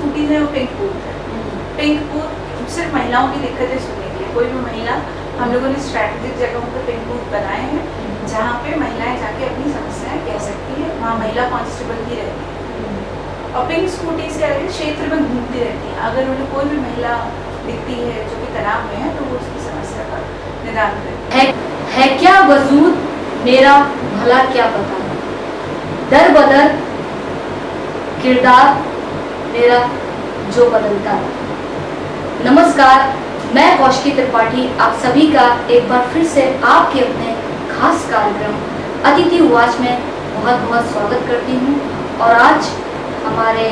Scooties है वो pink booth है। पिंक बूथ सिर्फ महिलाओं की दिक्कतें सुनने के लिए, कोई भी महिला, हम लोगों ने स्ट्रैटेजिक जगहों पर पिंक बूथ बनाए हैं जहाँ पे महिलाएं जाके अपनी समस्याएं कह सकती है। वहाँ महिला कांस्टेबल भी रहती है और पिंक स्कूटी से क्षेत्र में घूमती रहती है। अगर उन्हें कोई भी महिला दिखती है जो कि तनाव में है तो वो उसकी समस्या का निदान करती है क्या वजूद मेरा भला क्या पता, दर बदर किरदार मेरा जो बदलता। नमस्कार, मैं कौशिकी त्रिपाठी आप सभी का एक बार फिर से आपके अपने खास कार्यक्रम अतिथि उवाच में बहुत बहुत स्वागत करती हूँ। और आज हमारे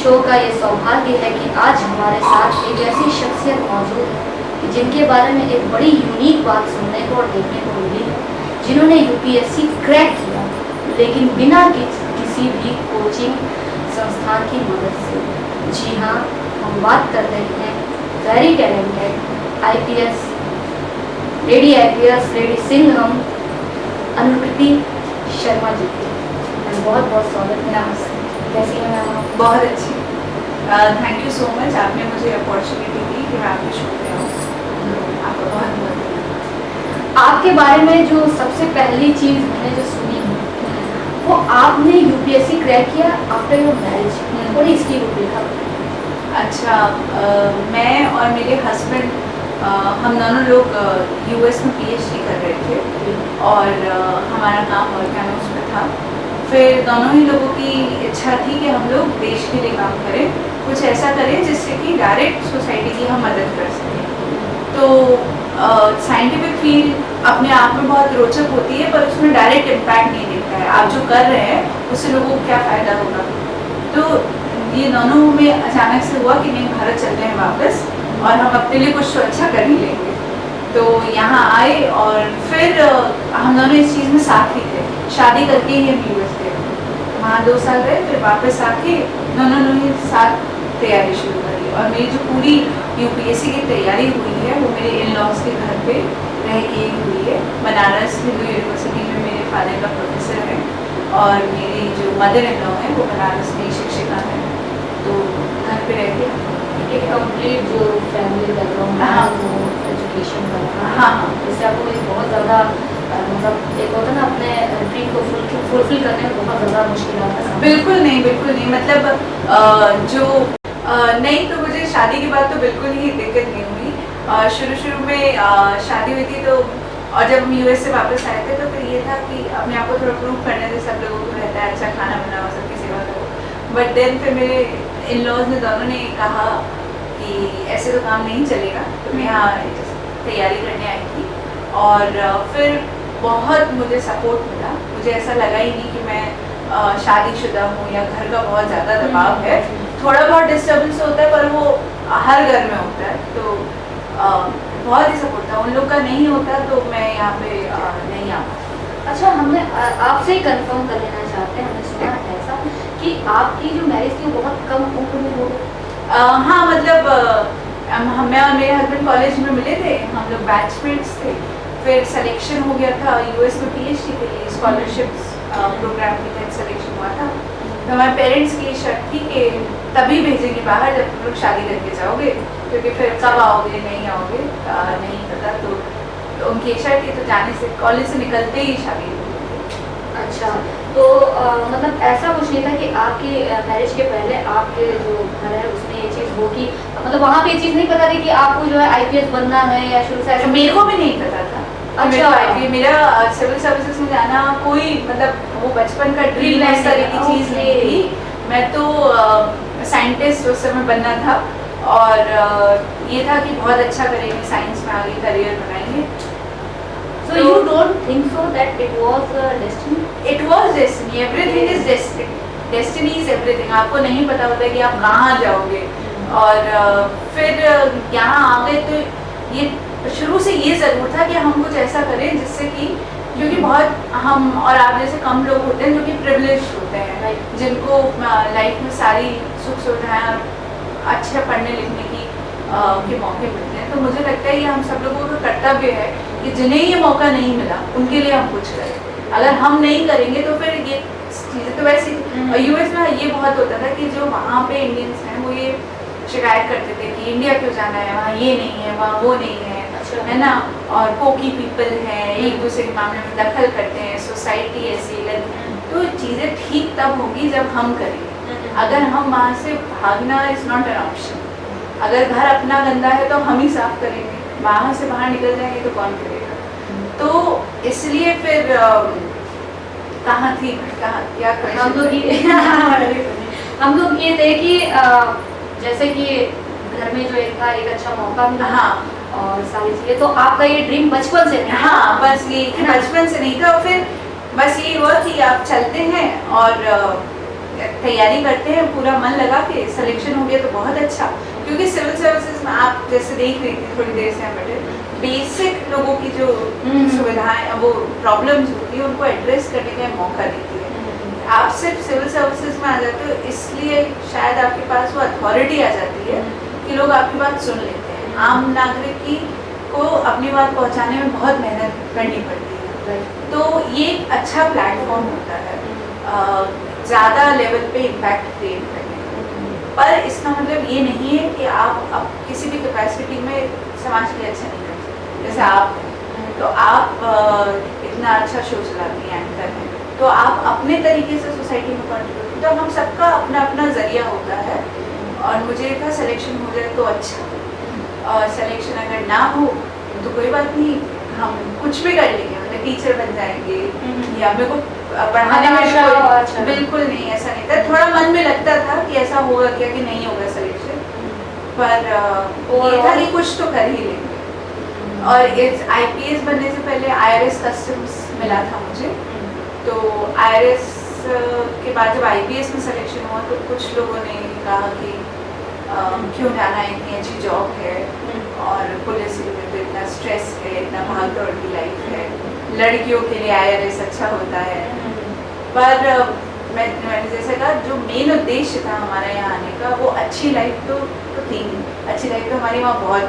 शो का ये सौभाग्य है कि आज हमारे साथ एक ऐसी शख्सियत मौजूद है कि जिनके बारे में एक बड़ी यूनिक बात सुनने को और देखने को मिली है, जिन्होंने यूपीएससी क्रैक किया लेकिन बिना किसी भी कोचिंग संस्थान की मदद से। जी हाँ, हम बात कर रहे हैं very talented IPS lady Singham Anukriti Sharma ji की। बहुत बहुत स्वागत है। कैसी हैं आप? बहुत अच्छी। थैंक यू सो मच, आपने मुझे अपॉर्चुनिटी दी कि मैं आपके शो पे आऊँ। आपका बहुत बहुत धन्यवाद। आपके बारे में जो सबसे पहली चीज़ मैंने जो सुनी वो आपने यूपीएससी क्रैक किया आफ्टर योर मैरिज। थोड़ी इसकी रूपरेखा। अच्छा, मैं और मेरे हस्बैंड हम दोनों लोग यूएस में पीएचडी कर रहे थे और हमारा काम वर्क कैंपस में था। फिर दोनों ही लोगों की इच्छा थी कि हम लोग देश के लिए काम करें, कुछ ऐसा करें जिससे कि डायरेक्ट सोसाइटी की हम मदद कर सकें। तो साइंटिफिक फील्ड अपने आप में बहुत रोचक होती है पर उसमें डायरेक्ट इम्पैक्ट नहीं दिखता है। आप जो कर रहे हैं उससे लोगों को क्या फ़ायदा होगा। तो ये दोनों में अचानक से हुआ कि नहीं, भारत चलते हैं वापस और हम अपने लिए कुछ तो अच्छा कर ही लेंगे। तो यहाँ आए और फिर हम दोनों इस चीज़ में साथ ही थे। शादी करके ही हम यूएस थे, वहाँ 2 साल रहे, फिर वापस आके दोनों ने साथ तैयारी शुरू करी। और मेरी जो पूरी यूपीएससी की तैयारी हुई है वो मेरे इन लॉज के घर पे रह के ही हुई है। बनारस हिंदू यूनिवर्सिटी में मेरे फादर का प्रोफेसर है और मेरी जो मदर इन लॉ है वो बनारस की शिक्षिका है। तो घर पे रह के एक कंप्लीट जो फैमिली बैकग्राउंड है वो एजुकेशन का हाँ इससे आपको एक बहुत ज़्यादा मतलब एक होता है ना अपने ड्रीम को फुलफिल करने में बहुत ज़्यादा मुश्किल आता है। बिल्कुल नहीं, मतलब नहीं, तो मुझे शादी के बाद तो बिल्कुल ही दिक्कत नहीं हुई। शुरू में शादी हुई थी तो और जब हम यूएस से वापस आए थे तो फिर ये था कि अपने आप को थोड़ा प्रूव करने से सब लोगों को रहता है अच्छा खाना बनाओ, सबकी सेवा करो। बट देन फिर मेरे इन लॉज ने दोनों ने कहा कि ऐसे तो काम नहीं चलेगा, तो मैं यहाँ तैयारी करने आई थी और फिर बहुत मुझे सपोर्ट मिला। मुझे ऐसा लगा ही नहीं कि मैं शादीशुदा हूँ या घर का बहुत ज़्यादा दबाव है। थोड़ा बहुत डिस्टर्बेंस होता है पर वो हर घर में होता है। तो बहुत ही सपोर्ट था, उन लोग का नहीं होता तो मैं यहाँ पे नहीं आ पाती। अच्छा, हमने आपसे ही कंफर्म कर लेना चाहते हैं, हमने सुना है ऐसा कि आपकी जो मैरिज थी वो बहुत कम उम्र में हो गई। हाँ, मतलब मैं और मेरे हस्बैंड कॉलेज में मिले थे, हम लोग बैचमेट्स थे। फिर सिलेक्शन हो गया था यूएस में पीएचडी के लिए, स्कॉलरशिप्स प्रोग्राम के तहत सिलेक्शन हुआ था। तो हमारे पेरेंट्स की शर्त थी कि तभी भेजेंगे बाहर जब तुम लोग शादी करके जाओगे, क्योंकि फिर कब आओगे नहीं आओगे नहीं पता। तो उनकी शर्त थी, तो जाने से कॉलेज से निकलते ही शादी हो गई। अच्छा, तो मतलब ऐसा कुछ नहीं था कि आपकी मैरिज के पहले आपके जो घर है उसमें ये चीज़ हो कि मतलब वहाँ पे ये चीज़ नहीं पता थी कि आपको जो है आईपीएस बनना है या शुरू से ऐसा? मेरे को भी नहीं पता था। अच्छा, मेरा सिविल सर्विसेज में जाना कोई मतलब वो बचपन का ड्रीम इस तरह की चीज़ नहीं थी। मैं तो साइंटिस्ट उस समय बनना था और ये था कि बहुत अच्छा करेंगे, साइंस में आगे करियर बनाएंगे। So you don't think so that it was destiny? It was destiny. Everything is destiny. Destiny is everything. आपको नहीं पता होता कि आप कहाँ जाओगे। और फिर यहाँ आ गए तो ये शुरू से ये ज़रूर था कि हम कुछ ऐसा करें जिससे कि, क्योंकि बहुत हम और आप जैसे कम लोग होते हैं जो कि प्रिविलेज्ड होते हैं, जिनको लाइफ में सारी सुख सुविधाएं और अच्छे पढ़ने लिखने की के मौके मिलते हैं। तो मुझे लगता है ये हम सब लोगों का कर्तव्य है कि जिन्हें ये मौका नहीं मिला उनके लिए हम कुछ करें। अगर हम नहीं करेंगे तो फिर ये चीज़ें तो वैसे यूएस में ये बहुत होता था कि जो वहाँ पे इंडियंस हैं वो ये शिकायत करते थे कि इंडिया क्यों जाना है, वहाँ ये नहीं है, वहाँ वो नहीं है, अच्छा। है ना। और पोकी पीपल हैं, एक दूसरे के मामले में दखल करते हैं, सोसाइटी ऐसी तो चीज़ें ठीक तब होगी जब हम करेंगे। अगर हम वहाँ से भागना इज़ नॉट एन ऑप्शन। अगर घर अपना गंदा है तो हम ही साफ करेंगे, वहाँ से बाहर निकल जाएंगे तो कौन करेगा। तो इसलिए फिर कहाँ थी, कहाँ क्या हम लोग ये हम लोग ये थे कि जैसे कि घर में जो एक था, एक अच्छा मौका मिला। हाँ। और सारी चीजें, तो आपका ये ड्रीम बचपन से था? हाँ, बस ये कि बचपन से नहीं था। और फिर बस ये हुआ कि आप चलते हैं और तैयारी करते हैं पूरा मन लगा के, सिलेक्शन हो गया तो बहुत अच्छा। क्योंकि सिविल सर्विसेज में आप जैसे देख रही थी थोड़ी देर से हम बैठे, बेसिक लोगों की जो सुविधाएं, वो प्रॉब्लम्स होती है, उनको एड्रेस करने का मौका देती है। आप सिर्फ सिविल सर्विसेज में आ जाते हो, इसलिए शायद आपके पास वो अथॉरिटी आ जाती है कि लोग आपकी बात सुन लेते हैं। आम नागरिक को अपनी बात पहुंचाने में बहुत मेहनत करनी पड़ती है, तो ये एक अच्छा प्लेटफॉर्म होता है ज़्यादा लेवल पे इम्पैक्ट क्रिएट करने का। पर इसका मतलब ये नहीं है कि आप किसी भी कैपेसिटी में समाज के लिए अच्छा नहीं कर सकते। जैसे आप हैं तो आप इतना अच्छा शो चलाती हैं, एंकर हैं, तो आप अपने तरीके से सोसाइटी में कंट्रीब्यूट, तो हम सबका अपना अपना जरिया होता है। और मुझे था सिलेक्शन हो जाए तो अच्छा, और सिलेक्शन अगर ना हो तो कोई बात नहीं, हम कुछ भी कर लेंगे, मतलब टीचर बन जाएंगे या मेरे को पढ़ाने में कोई बिल्कुल नहीं, ऐसा नहीं था। थोड़ा मन में लगता था कि ऐसा होगा क्या कि नहीं होगा सिलेक्शन, पर ये था कि कुछ तो कर ही लेंगे। और इस IPS बनने से पहले IRS कस्टम्स मिला था मुझे, तो IRS के बाद जब IPS में सिलेक्शन हुआ तो कुछ लोगों ने कहा कि क्यों जाना है, इतनी अच्छी जॉब है और पुलिस में तो इतना स्ट्रेस है, इतना भाग दौड़ की लाइफ है, लड़कियों के लिए IRS अच्छा होता है। पर मैंने जैसे कहा, जो मेन उद्देश्य था हमारा यहाँ आने का, वो अच्छी लाइफ तो थी। अच्छी लाइफ तो हमारी वहाँ बहुत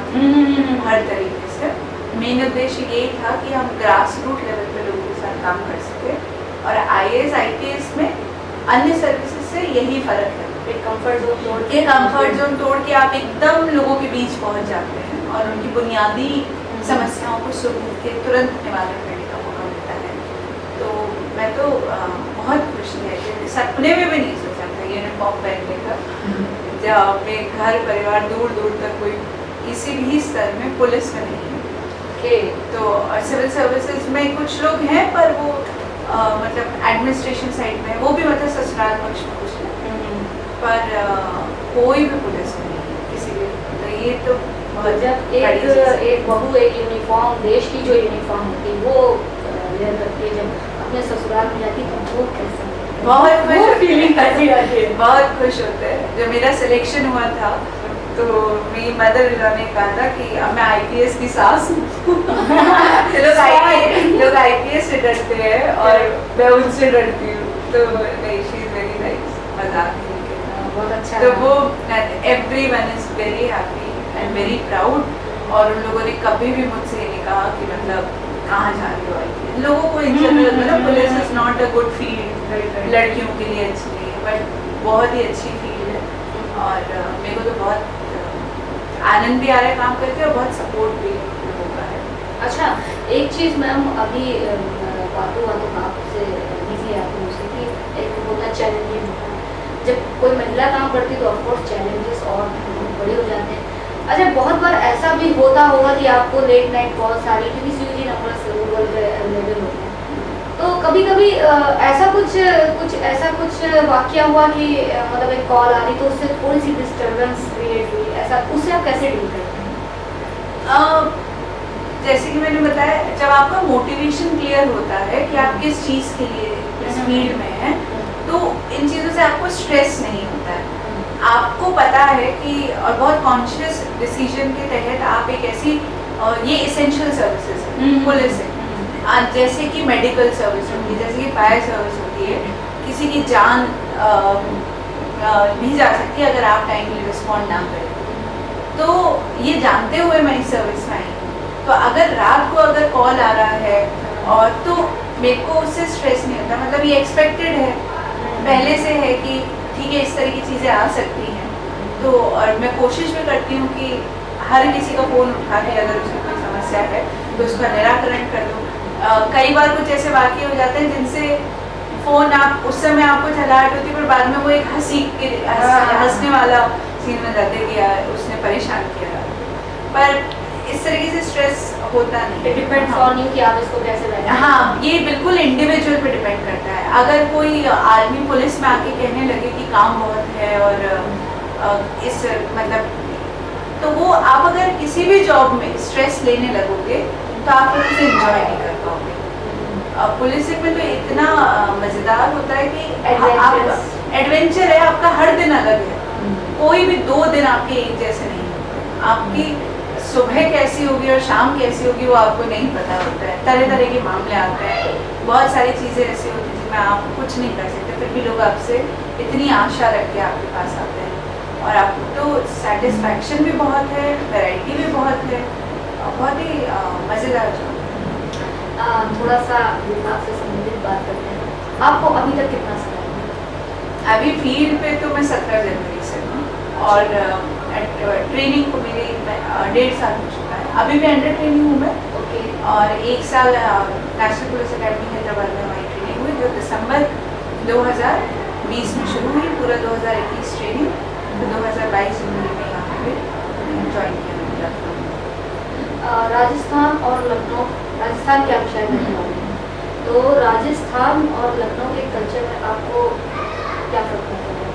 हर तरीके से। मेन उद्देश्य यही था कि हम ग्रास रूट लेवल पे लोगों के साथ काम कर सके। और IAS IPS में अन्य सर्विसेज से यही फ़र्क है, एक कंफर्ट जोन तोड़ के, कंफर्ट जोन तोड़ के आप एकदम लोगों के बीच पहुँच जाते हैं और उनकी बुनियादी समस्याओं को सुन के तुरंत निवारण करने का मौका मिलता है। तो मैं तो बहुत खुश है कि सपने में भी नहीं सोचा था यूनिफॉर्म पहनने का। जब अपने घर परिवार दूर दूर तक कोई किसी भी स्तर में पुलिस में नहीं है, तो सिविल सर्विसेज में कुछ लोग हैं, पर वो मतलब एडमिनिस्ट्रेशन साइड में, वो भी मतलब ससुराल पक्ष में कुछ है, पर कोई भी पुलिस में नहीं है किसी भी। तो ये तो जब एक बहू एक यूनिफॉर्म, देश की जो यूनिफॉर्म होती है वो लेकर करके जब अपने ससुराल में जाती तो वो कैसा बहुत खुश फीलिंग कैसी आती है? बहुत खुश होते हैं। जब मेरा सिलेक्शन हुआ था तो मेरी मदर ने कहा था कि अब मैं IPS की सास हूँ। लोग IPS से डरते हैं और मैं उनसे डरती हूँ, तो नहीं, शी इज वेरी नाइस, मजाक नहीं करना, बहुत अच्छा। तो वो everyone is very happy and very proud. और उन लोगों ने कभी भी मुझसे ये नहीं कहा कि मतलब कहाँ जा रही हो IPS। लोगों को इन जनरल मतलब police is not a good field, लड़कियों के लिए अच्छी नहीं है, बट बहुत ही अच्छी फील्ड है। और मेरे को तो बहुत आनंद भी आ रहा है काम करके और बहुत सपोर्ट भी लोगों का है। अच्छा, एक चीज़ मैम अभी बातों आपसे इजी आती है मुझसे कि एक होता चैलेंजिंग होता है। जब कोई महिला काम करती है तो ऑफकोर्स चैलेंजेस और बड़े हो जाते हैं। अच्छा, बहुत बार ऐसा भी होता होगा कि आपको लेट नाइट कॉल्स आ रही, क्योंकि CUG नंबर गूगल पे अवेलेबल होते हैं, तो कभी कभी ऐसा कुछ वाकया हुआ कि मतलब एक कॉल आ रही तो उससे थोड़ी सी डिस्टर्बेंस क्रिएट हुई, ऐसा उससे आप कैसे डील करते हैं? जैसे कि मैंने बताया, जब आपका मोटिवेशन क्लियर होता है कि आप किस चीज़ के लिए इस फील्ड में हैं, तो इन चीज़ों से आपको स्ट्रेस नहीं होता है। आपको पता है कि, और बहुत कॉन्शियस डिसीजन के तहत आप एक ऐसी, ये एसेंशियल सर्विसेज है, पुलिस है, जैसे कि मेडिकल सर्विस होती है, जैसे कि फायर सर्विस होती है, किसी की जान भी जा सकती है अगर आप टाइमली रिस्पॉन्ड ना करें। तो ये जानते हुए मैं इस सर्विस में आई हूँ, तो अगर रात को अगर कॉल आ रहा है और तो मेरे को उससे स्ट्रेस नहीं होता, मतलब ये एक्सपेक्टेड है, पहले से है कि ठीक है इस तरह की चीज़ें आ सकती हैं, तो और मैं कोशिश भी करती हूँ कि हर किसी का फ़ोन उठा के अगर उसकी कोई समस्या है तो उसका निराकरण कर दूँ। कई बार कुछ ऐसे वाक़ये हो जाते हैं जिनसे फ़ोन आप उस समय आपको झलाहट होती है, पर बाद में वो एक हंसने वाला सीन में जाते हैं कि यार उसने परेशान किया। पर इस तरीके से स्ट्रेस होता नहीं। इट डिपेंड्स ऑन यू कि आप इसको कैसे बैठे। हाँ, ये बिल्कुल इंडिविजुअल पे डिपेंड करता है। अगर कोई आर्मी पुलिस में आके कहने लगे कि काम बहुत है और इस मतलब, तो वो आप अगर किसी भी जॉब में स्ट्रेस लेने लगोगे तो आप उसे एंजॉय नहीं कर पाओगे। पुलिस में तो इतना मज़ेदार होता है कि आप एडवेंचर है, आपका हर दिन अलग है। कोई भी 2 दिन आपके एक जैसे नहीं होते। आपकी सुबह कैसी होगी और शाम कैसी होगी वो आपको नहीं पता होता है। तरह तरह के मामले आते हैं, बहुत सारी चीज़ें ऐसी होती हैं जिनमें आप कुछ नहीं कर सकते, फिर भी लोग आपसे इतनी आशा रख के आपके पास आते हैं। और आपको तो सेटिस्फैक्शन भी बहुत है, वैरायटी भी बहुत है, बहुत ही मज़ेदार जॉब। थोड़ा सा विभाग से संबंधित बात करते हैं। आपको अभी तक कितना समय है? अभी फील्ड पे तो मैं 17 जनवरी से हूँ और ट्रेनिंग को मेरी 1.5 साल हो चुका है। अभी भी अंडर ट्रेनिंग हूँ मैं। ओके। और 1 साल नेशनल पुलिस अकेडमी हैदराबाद में हमारी ट्रेनिंग हुई, जो दिसंबर 2020 में शुरू हुई। पूरा 2021 ट्रेनिंग, तो 2022 जनवरी में यहाँ पे ज्वाइन किया मैंने लखनऊ। राजस्थान और लखनऊ, राजस्थान के आप शायद रहने वाले हैं, तो राजस्थान और लखनऊ के कल्चर में आपको क्या फर्क पड़ता है?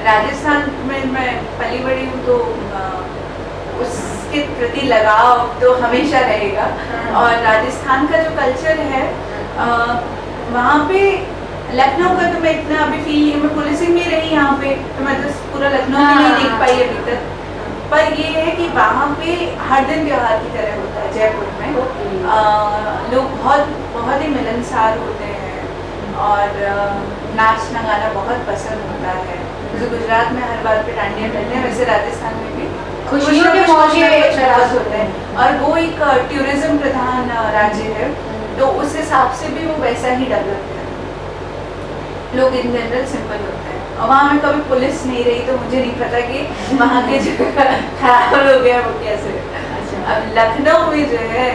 राजस्थान में मैं पली बड़ी हूँ तो उसके प्रति लगाव तो हमेशा रहेगा। और राजस्थान का जो कल्चर है वहाँ पे, लखनऊ का तो मैं इतना अभी फील नहीं, मैं पुलिसिंग में रही यहाँ पे, तो मैं तो पूरा लखनऊ भी नहीं देख पाई अभी तक। पर ये है कि वहाँ पे हर दिन त्योहार की तरह होता है जयपुर में। लोग बहुत ही मिलनसार होते हैं और नाचना गाना बहुत पसंद होता है। जैसे गुजरात में हर बार पे डांडिया करते हैं, वैसे राजस्थान में भी खुशियों के मौके बहुत होते हैं। और वो एक टूरिज्म प्रधान राज्य है, तो उस हिसाब से भी वो वैसा ही डेवलप है। लोग इन जनरल सिंपल होते हैं। और वहाँ में कभी पुलिस नहीं रही तो मुझे नहीं पता कि वहाँ के जो खराब लोग हैं वो कैसे। अब लखनऊ में जो है,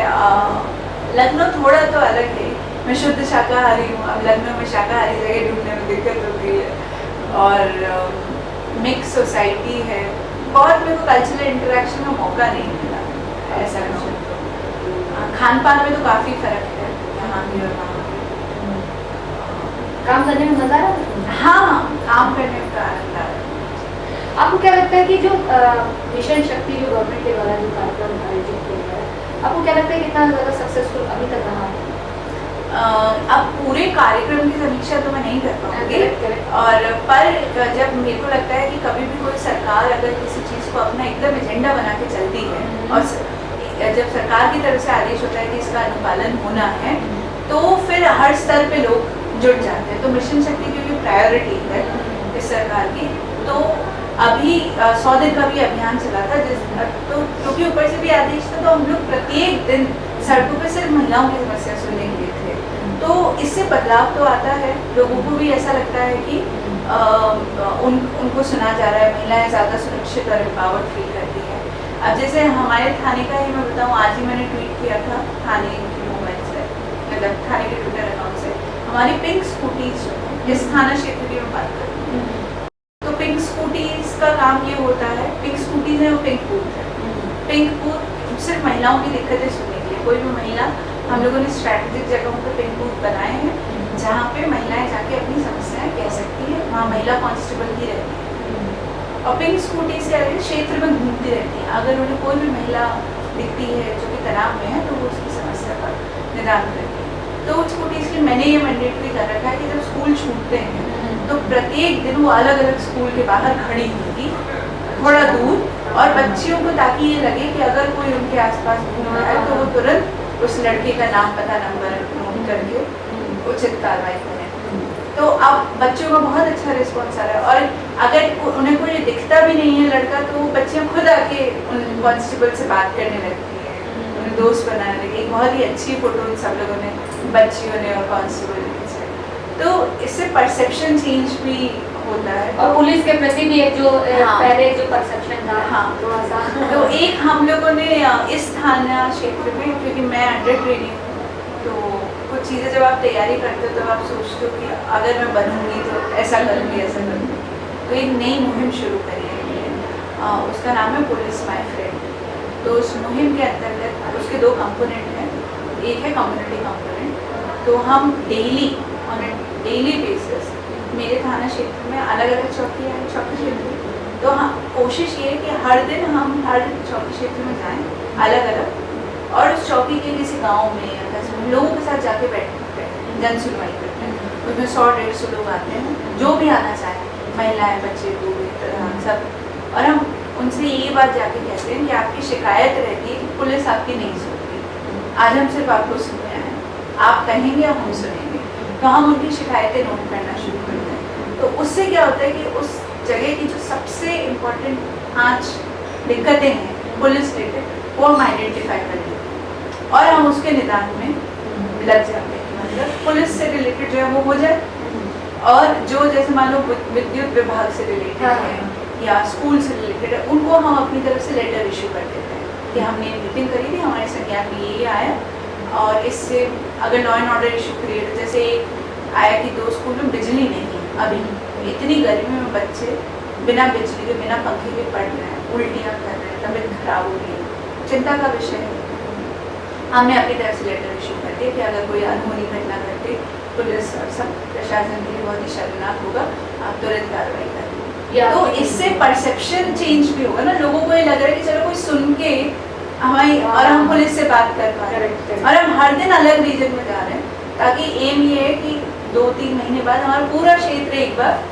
लखनऊ थोड़ा तो अलग है। मैं शुद्ध शाकाहारी हूँ, अब लखनऊ में शाकाहारी जगह ढूंढने में दिक्कत हो गई है। और मिक्स सोसाइटी है, बहुत मेरे को कल्चरल इंटरेक्शन का मौका नहीं मिला ऐसा कुछ। खान पान में तो काफ़ी फ़र्क है यहाँ भी और वहाँ भी। काम करने में मजा आ रहा है? हाँ, काम करने का आनंद आ रहा है। आपको क्या लगता है कि जो मिशन शक्ति जो गवर्नमेंट के द्वारा जो कार्यक्रम आयोजित किया गया है, आपको क्या लगता है कितना ज़्यादा सक्सेसफुल अभी तक रहा है? अब पूरे कार्यक्रम की समीक्षा तो मैं नहीं कर पाऊंगी, और पर जब मेरे को लगता है कि कभी भी कोई सरकार अगर किसी चीज़ को अपना एकदम एजेंडा बना के चलती है और जब सरकार की तरफ से आदेश होता है कि इसका अनुपालन होना है, तो फिर हर स्तर पे लोग जुड़ जाते हैं। तो मिशन शक्ति क्योंकि प्रायोरिटी है इस सरकार की, तो अभी 100 दिन का भी अभियान चला था, तो क्योंकि ऊपर से भी आदेश था, तो हम लोग प्रत्येक दिन सड़कों पे सिर्फ महिलाओं की समस्या सुनने के लिए थे। तो इससे बदलाव तो आता है, लोगों को भी ऐसा लगता है कि उनको सुना जा रहा है, महिलाएं ज़्यादा सुरक्षित और एम्पावर्ड फील करती हैं। अब जैसे हमारे थाने का ही मैं बताऊँ, आज ही मैंने ट्वीट किया था थाने के मूवमेंट से, मतलब थाने के ट्विटर अकाउंट से, हमारी पिंक स्कूटीज जो है, जिस थाना क्षेत्र की मैं बात करती हूँ, तो पिंक स्कूटीज का काम ये होता है, पिंक स्कूटीज है वो पिंक बूथ है। पिंक बूथ सिर्फ महिलाओं की दिक्कतें सुनने के लिए, कोई भी महिला, हम लोगों ने स्ट्रैटेजिक जगहों पर पिंक बूथ बनाए हैं जहाँ पे महिलाएं जाके अपनी समस्याएं कह सकती है। वहाँ महिला कांस्टेबल ही रहती है और पिंक स्कूटी से क्षेत्र में घूमती रहती है। अगर उन्हें कोई भी महिला दिखती है जो कि तनाव में है, तो वो उसकी समस्या का निदान करती है। तो स्कूटी इसलिए मैंने ये मैंडेटरी कर रखा है कि जब स्कूल छूटते हैं तो प्रत्येक दिन वो अलग अलग स्कूल के बाहर खड़ी होगी थोड़ा दूर, और बच्चियों को, ताकि ये लगे कि अगर कोई उनके आसपास घूम रहा है तो वो तुरंत उस लड़के का नाम, पता, नंबर नोट करके उचित कार्रवाई करें। तो अब बच्चों का बहुत अच्छा रिस्पॉन्स आ रहा है। और अगर उन्हें कोई दिखता भी नहीं है लड़का, तो वो बच्चियाँ खुद आके उन कांस्टेबल से बात करने लगती है, उन्हें दोस्त बनाने लगी। एक बहुत ही अच्छी फोटो सब लोगों ने, बच्चियों ने और कांस्टेबल ने खींची। तो इससे परसेप्शन चेंज भी होता है। और पुलिस के प्रति भी एक जो पहले जो परसेप्शन था। हाँ। थोड़ा सा तो एक हम लोगों ने इस थाना क्षेत्र में, क्योंकि मैं अंडर ट्रेनिंग हूँ, तो कुछ चीज़ें जब आप तैयारी करते हो तो आप सोचते हो कि अगर मैं बनूंगी तो ऐसा करूँगी, ऐसा करूँगी। तो एक नई मुहिम शुरू करी है हमने, उसका नाम है पुलिस माय फ्रेंड। तो उस मुहिम के अंतर्गत उसके 2 कंपोनेंट हैं। एक है कम्युनिटी कंपोनेंट, तो हम daily on A daily basis मेरे थाना क्षेत्र में अलग अलग चौकी है, चौकी क्षेत्र, तो हाँ कोशिश ये है कि हर दिन हम हर चौकी क्षेत्र में जाएं अलग अलग, और उस चौकी के किसी गांव में या कस्बे में लोगों के साथ जाके बैठते हैं, जन सुनवाई करते हैं। उसमें 100-150 लोग आते हैं, जो भी आना चाहे, महिलाएं, बच्चे, बूढ़े, प्रधान, सब। और हम उनसे ये बात जाके कहते हैं कि आपकी शिकायत रहती है कि पुलिस आपकी नहीं सुनती, आज हम सिर्फ आपको सुनने आए हैं, आप कहेंगे और हम सुनेंगे। तो हम उनकी शिकायतें नोट करना शुरू करते हैं। तो उससे क्या होता है कि उस जगह की जो सबसे इम्पोर्टेंट 5 दिक्कतें हैं पुलिस रिलेटेड, वो हम आइडेंटिफाई कर लेते हैं और हम उसके निदान में लग जाते हैं। मतलब पुलिस से रिलेटेड जो है वो हो जाए, और जो जैसे मान लो विद्युत विभाग से रिलेटेड है या स्कूल से रिलेटेड है, उनको हम अपनी तरफ से लेटर इशू कर देते हैं कि हमने मीटिंग करी थी, हमारे संज्ञान में ये आया, और इससे अगर law and order issue create, जैसे आया कि 2 स्कूल में बिजली नहीं है, अभी इतनी गर्मी में बच्चे बिना बिजली के, बिना पंखे के पढ़ रहे हैं, उल्टियाँ कर रहे हैं, तबीयत खराब हो रही है, चिंता का विषय है। हमने अपनी तरफ से लेटर इशू कर दिया कि अगर कोई अनहोनी घटना घटे, पुलिस और सब प्रशासन के लिए बहुत ही शर्मनाक होगा, आप तुरंत कार्रवाई करें। तो इससे परसेप्शन चेंज भी होगा ना, लोगों को ये लग रहा है कि चलो कोई सुन के हमारी, और हम पुलिस से बात कर पा रहे हैं, और हम हर दिन अलग रीजन में जा रहे हैं, ताकि एम ये है कि 2-3 महीने बाद हमारा पूरा क्षेत्र एक बार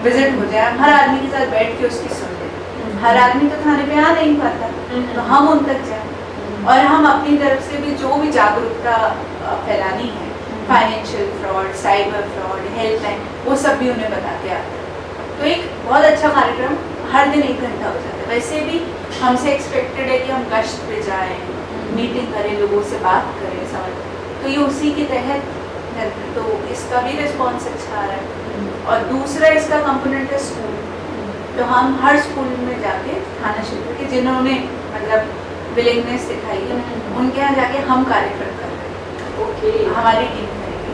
विजिट हो जाए, हम हर आदमी के साथ बैठ के उसकी सुन लें। हर आदमी तो थाने पे आ नहीं पाता, तो हम उन तक जाएं, और हम अपनी तरफ से भी जो भी जागरूकता फैलानी है, financial fraud, cyber fraud, helpline, वो सब भी उन्हें बताते आते हैं। तो एक बहुत अच्छा कार्यक्रम, हर दिन 1 घंटा हो जाता है। वैसे भी हमसे एक्सपेक्टेड है कि हम गश्त पे जाएं, मीटिंग करें, लोगों से बात करें, समझ, तो ये उसी के तहत है, तो इसका भी रिस्पॉन्स अच्छा आ रहा है। और दूसरा इसका कंपोनेंट है स्कूल, तो हम हर स्कूल में जाके थाना क्षेत्र के जिन्होंने मतलब विलिंगनेस दिखाई है, उनके यहाँ जाके हम कार्यक्रम कर रहे हैं। ओके, हमारी टीम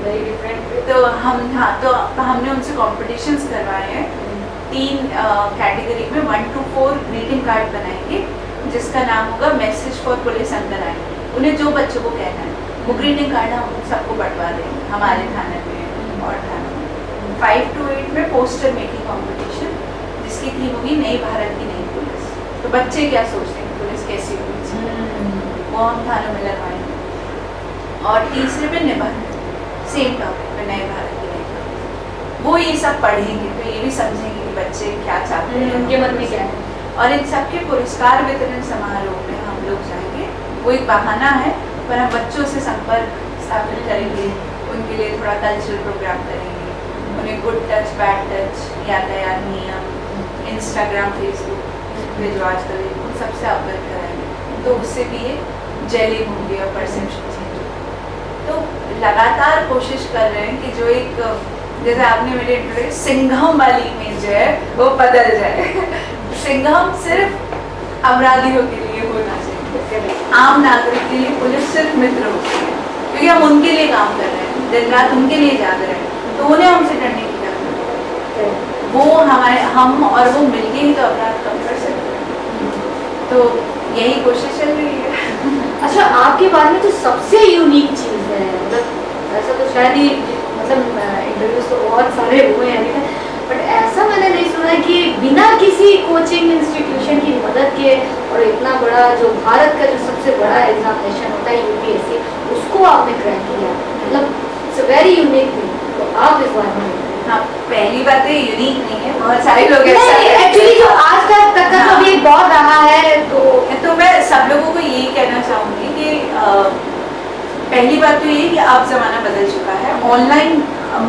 वेरी डिफरेंट। तो हम, हाँ, तो हमने उनसे कॉम्पिटिशन्स करवाए हैं 3 कैटेगरी में। 1 to 4 ग्रीटिंग कार्ड बनाएंगे, जिसका नाम होगा मैसेज फॉर पुलिस अंदर आए। उन्हें जो बच्चों को कहना है वो ग्रीटिंग कार्ड हम सबको बंटवा देंगे, हमारे थाने में और थाने में। 5 to 8 में पोस्टर मेकिंग कॉम्पिटिशन, जिसकी थीम होगी नई भारत की नई पुलिस। तो बच्चे क्या सोचते हैं पुलिस कैसी होनी चाहिए, वो हम थानों में लगवाएंगे। और तीसरे में निबंध, सेम टॉपिक पे नए भारत की नई पुलिस, वो ये सब पढ़ेंगे, तो ये भी समझेंगे कि बच्चे क्या चाहते हैं, उनके मन में क्या है। और इन सबके पुरस्कार वितरण समारोह में हम लोग जाएंगे। वो एक बहाना है, पर हम बच्चों से संपर्क स्थापित करेंगे, उनके लिए थोड़ा कल्चरल प्रोग्राम करेंगे, उन्हें गुड टच, बैड टच, यातायात नियम, इंस्टाग्राम, फेसबुक पे जो आजकल है, उन सबसे अवगत कराएंगे। तो उससे भी ये जेलिंग होंगी और परसेप्शन चेंज होगी। तो लगातार कोशिश कर रहे हैं कि जो एक, जैसे आपने मेरे इंटरव्यू सिंघम वाली इमेज जो है वो बदल जाए। सिंघम सिर्फ अपराधियों के लिए होना चाहिए, आम नागरिक के लिए पुलिस सिर्फ मित्र होती है, क्योंकि हम उनके लिए काम कर रहे हैं, दिन रात उनके लिए जाग रहे हैं, तो उन्हें हमसे डरने की क्या जरूरत है। वो हमारे, हम और वो मिलके ही तो अपराध कम कर सकते हैं। तो यही कोशिश चल रही है। अच्छा, आपके बारे में जो सबसे यूनिक चीज़ है, मतलब ऐसा तो शायद ही, मतलब इंटरव्यूज तो बहुत सारे हुए हैं अभी तक, बट ऐसा मैंने नहीं सुना कि बिना किसी कोचिंग इंस्टीट्यूशन की मदद के, और इतना बड़ा जो भारत का जो सबसे बड़ा एग्जामिनेशन होता है यूपीएससी, उसको आपने क्रैक किया, मतलब इट्स वेरी यूनिक थिंग। तो आप इस बारे में, हाँ, पहली बात है यूनिक नहीं है, बहुत सारे लोग एक्चुअली जो आज तक का तो भी बहुत रहा है। तो मैं सब लोगों को यही कहना चाहूँगी कि पहली बात तो ये कि अब ज़माना बदल चुका है, ऑनलाइन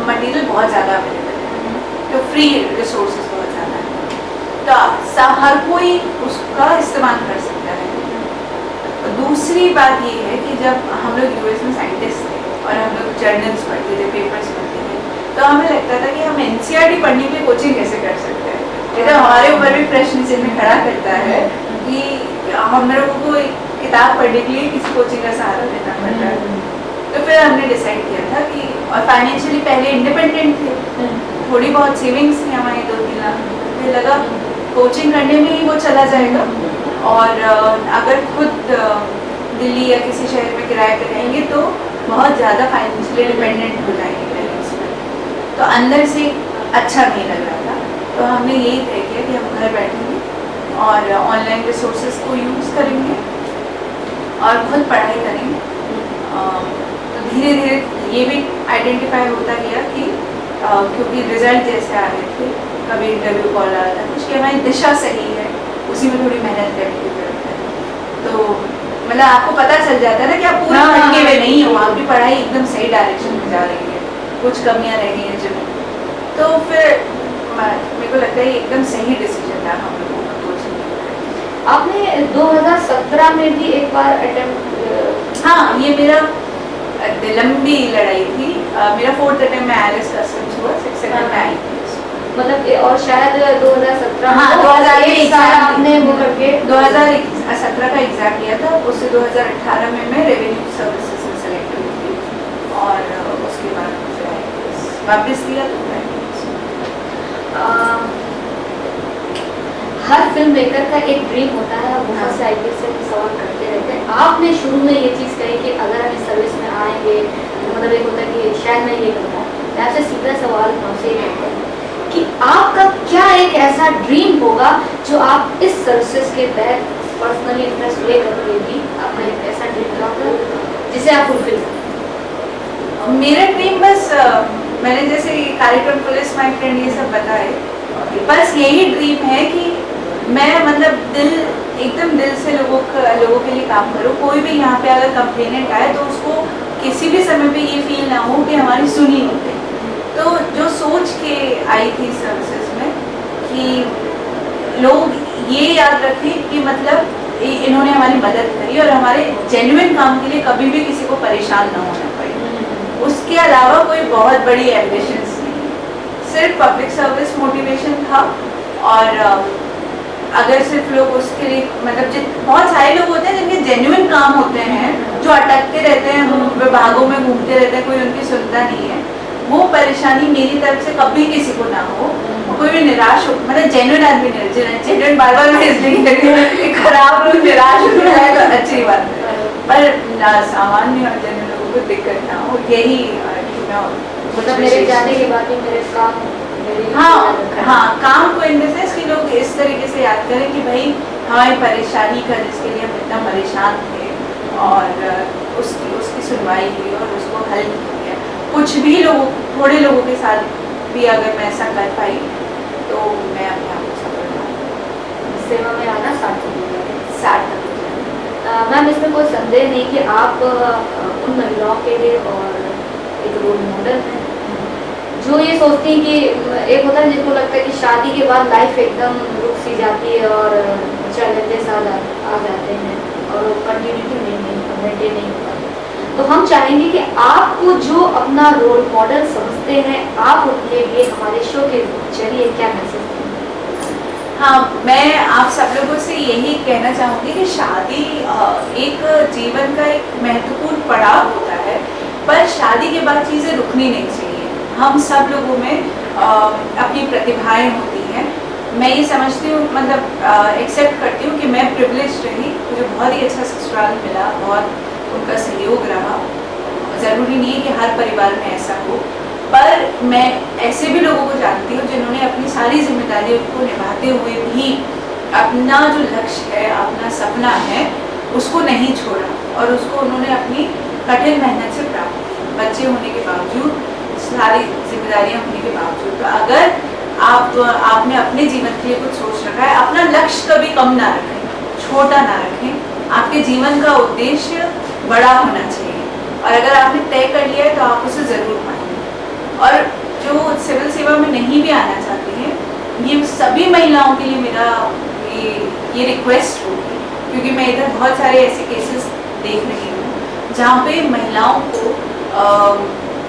मटेरियल बहुत ज़्यादा अवेलेबल है, तो फ्री रिसोर्सेज बहुत ज़्यादा है, तो हर कोई उसका इस्तेमाल कर सकता है। दूसरी बात ये है कि जब हम लोग यूएस में साइंटिस्ट थे और हम लोग जर्नल्स पढ़ते थे, पेपर्स पढ़ते थे, तो हमें लगता था कि हम एनसीईआरटी पढ़ने के लिए कोचिंग कैसे कर सकते हैं, तो हमारे ऊपर भी प्रश्न चिन्ह खड़ा कर पढ़ने के लिए किसी कोचिंग का सहारा लेना पड़ता है। तो फिर हमने डिसाइड किया था कि, और फाइनेंशियली पहले इंडिपेंडेंट थे, थोड़ी बहुत सेविंग्स थी हमारी 2-3 लाख, फिर लगा कोचिंग करने में ही वो चला जाएगा, और अगर खुद दिल्ली या किसी शहर में किराए पे रहेंगे तो बहुत ज़्यादा फाइनेंशियली डिपेंडेंट हो जाएंगे पेरेंट्स पर। तो अंदर से अच्छा नहीं लग रहा था, तो हमने यही तय किया कि हम घर बैठेंगे और ऑनलाइन रिसोर्सेज को यूज़ करेंगे और खुद पढ़ाई करेंगे। तो धीरे धीरे ये भी आइडेंटिफाई होता गया कि क्योंकि रिजल्ट जैसे आ रहे थे, कभी इंटरव्यू कॉल आ रहा था, कुछ कि हमारी दिशा सही है, उसी में थोड़ी मेहनत करने की जरूरत है। तो मतलब आपको पता चल जाता है ना कि आप पूरे भटके हुए नहीं हो, आपकी पढ़ाई एकदम सही डायरेक्शन में जा रही है, कुछ कमियां रह गई हैं जिनमें। तो फिर मेरे को लगता है ये एकदम सही डिसीजन था हम लोगों का कोचिंग। आपने 2017 में भी एक बार अटेम्प्ट, हाँ, ये मेरा लंबी लड़ाई थी। मेरा 4th अटेम्प्ट में IELTS कस्टम्स हुआ, 6th अटेम्प्ट में आई थी मतलब और शायद 2017 हाँ 2001 साल आपने वो करके 2017 का एग्जाम दिया था, उससे 2018 में मैं रेवेन्यू सर्विसेज में सेलेक्ट हुई थी, और उसके बाद फिर वापस दिया तो हर फिल्म मेकर का एक ड्रीम होता है, बहुत से आईपीएस से सवाल करते रहते हैं। आपने शुरू में ये चीज़ कही कि अगर हम इस सर्विस में आएंगे तो मतलब एक होता है कि शायद मैं ये करता हूँ। मैं आपसे सीधा सवाल हमसे ये करते हैं कि आपका क्या एक ऐसा ड्रीम होगा जो आप इस सर्विसेज के तहत पर्सनली इंटरेस्ट ले करके भी आपका एक ऐसा ड्रीम होगा जिसे आप फुलफिल करें? मेरा ड्रीम बस मैंने जैसे कार्यक्रम पुलिस माय फ्रेंड ये सब बताए, बस यही ड्रीम है कि मैं मतलब एकदम दिल से लोगों के लिए काम करूँ। कोई भी यहाँ पे अगर कंप्लेनेंट आए तो उसको किसी भी समय पे ये फील ना हो कि हमारी सुनी नहीं गई। तो जो सोच के आई थी सर्विसेज में कि लोग ये याद रखें कि मतलब इन्होंने हमारी मदद करी और हमारे जेन्युइन काम के लिए कभी भी किसी को परेशान ना होना पड़े। उसके अलावा कोई बहुत बड़ी एम्बिशंस नहीं, सिर्फ पब्लिक सर्विस मोटिवेशन था। और अगर सिर्फ लोग उसके लिए मतलब बहुत सारे लोग होते हैं जिनके जेन्युइन काम होते हैं, जो अटकते रहते हैं, विभागों में घूमते रहते हैं, कोई उनकी सुनता नहीं है, वो परेशानी मेरी तरफ से कभी किसी को ना हो। कोई भी निराश हो, मतलब जेन्युइन आदमी जेन्युइन बार बार मैं इसलिए खराब लोग निराश हो जाए तो अच्छी बात है, पर सामान्य और जेन्युइन लोगों को दिक्कत ना हो, यही मतलब मेरे जाने के बाद भी मेरे काम हाँ काम को इन द सेंस कि लोग इस तरीके से याद करें कि भाई हमारी परेशानी का जिसके लिए हम इतना परेशान थे और उसकी सुनवाई हुई और उसको हल किया। कुछ भी लोगों, थोड़े लोगों के साथ भी अगर मैं ऐसा कर पाई तो मैं अपने आप को सफल मानूंगी। सेवा में आना सार्थक मैम, इसमें कोई संदेह नहीं कि आप उन महिलाओं के लिए और एक रोल मॉडल हैं जो ये सोचती हैं कि एक होता है जिनको लगता है कि शादी के बाद लाइफ एकदम रुक सी जाती है और चैलेंजेस आ जाते हैं और कंटिन्यूटी मेंटेन नहीं हो पाती। तो हम चाहेंगे कि आपको जो अपना रोल मॉडल समझते हैं आप उनके लिए हमारे शो के जरिए क्या मैसेज देंगे? हाँ, मैं आप सब लोगों से यही कहना चाहूँगी कि शादी एक जीवन का एक महत्वपूर्ण पड़ाव होता है, पर शादी के बाद चीज़ें रुकनी नहीं चाहिए। हम सब लोगों में अपनी प्रतिभाएं होती हैं। मैं ये समझती हूँ, मतलब एक्सेप्ट करती हूँ कि मैं प्रिविलेज्ड रही, मुझे बहुत ही अच्छा ससुराल मिला, बहुत उनका सहयोग रहा। ज़रूरी नहीं है कि हर परिवार में ऐसा हो, पर मैं ऐसे भी लोगों को जानती हूँ जिन्होंने अपनी सारी जिम्मेदारियों को निभाते हुए भी अपना जो लक्ष्य है, अपना सपना है, उसको नहीं छोड़ा और उसको उन्होंने अपनी कठिन मेहनत से प्राप्त किया, बच्चे होने के बावजूद, सारी जिम्मेदारियां होने के बावजूद। तो अगर आपने अपने जीवन के लिए कुछ सोच रखा है, अपना लक्ष्य कभी कम ना रखें, छोटा ना रखें। आपके जीवन का उद्देश्य बड़ा होना चाहिए और अगर आपने तय कर लिया है तो आप उसे ज़रूर पाएंगे। और जो सिविल सेवा में नहीं भी आना चाहती हैं, ये सभी महिलाओं के लिए मेरा ये रिक्वेस्ट होगी, क्योंकि मैं इधर बहुत सारे ऐसे केसेस देख रही हूँ जहाँ पे महिलाओं को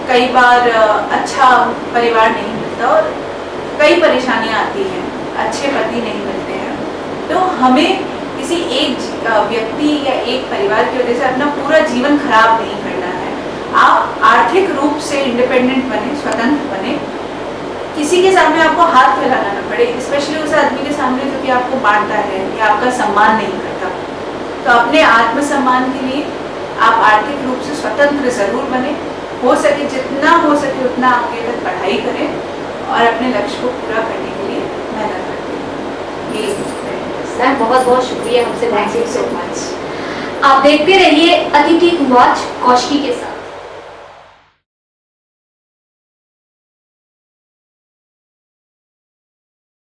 कई बार अच्छा परिवार नहीं मिलता और कई परेशानियाँ आती हैं, अच्छे पति नहीं मिलते हैं। तो हमें किसी एक व्यक्ति या एक परिवार की वजह से अपना पूरा जीवन खराब नहीं करना है। आप आर्थिक रूप से इंडिपेंडेंट बने, स्वतंत्र बने, किसी के सामने आपको हाथ फैलाना न पड़े, स्पेशली उस आदमी के सामने जो कि आपको बांटता है या आपका सम्मान नहीं करता। तो अपने आत्मसम्मान के लिए आप आर्थिक रूप से स्वतंत्र ज़रूर बने, हो सके जितना हो सके उतना आगे तक पढ़ाई करें और अपने लक्ष्य को पूरा करने के लिए मेहनत करते हैं। मैम बहुत बहुत शुक्रिया हमसे थैंक बातचीत यू सो मच। आप देखते रहिए अतिथि वॉच कौशिकी के साथ।